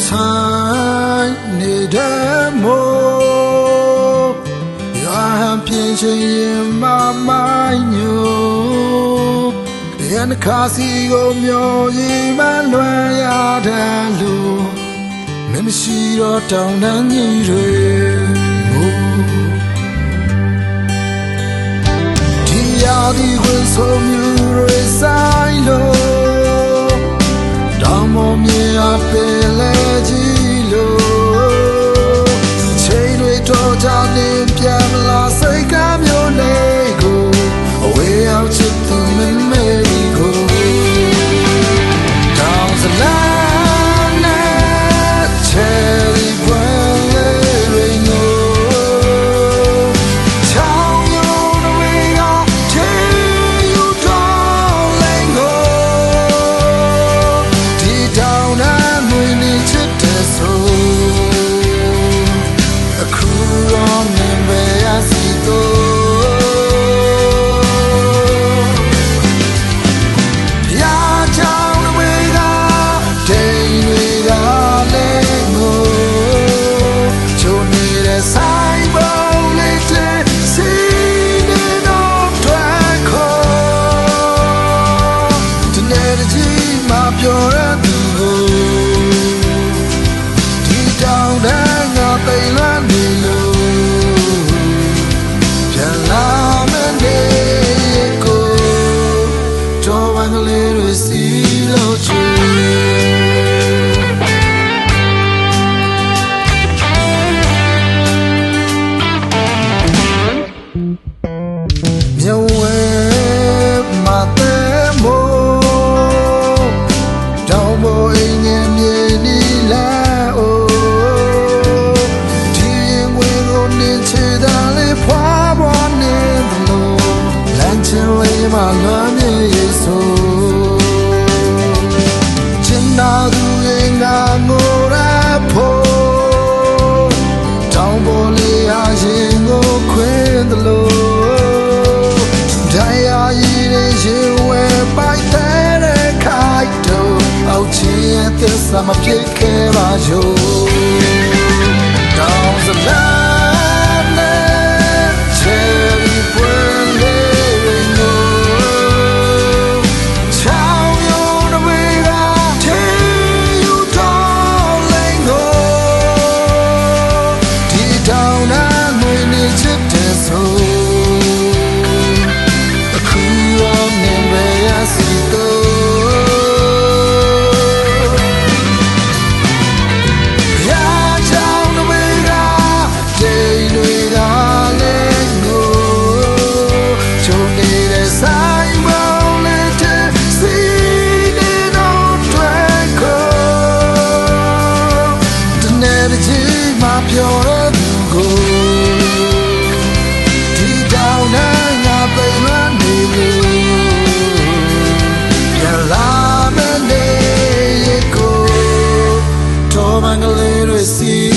ဆိုင်နေတဲ့မို့ရွာပြင်းချင်မမိုင်းညိုရန်ခါစီကိုမျိုးရင်မလွယ်ရတဲ့လူမရှိတော့တောင်းတန်းကြီးတွေဒီရာဒီဝင်ဆိုမြူတွေဆိုင်လို့တောင်းမမြင်အပင်လေကြီးလို့ချိန်တွေတော့ကြနေပြန်လာစိတ်ကမျိုးလေးကိုအဝေးအောင်ချစ်သူမမေဒီကိုတောင်းစလာI'm a big care about you. Down the line, cherry burning low. Chow you the way I tell you, darling, go. Deep down, I'm really just so. A cool on me, where I see the. Bangalore, see,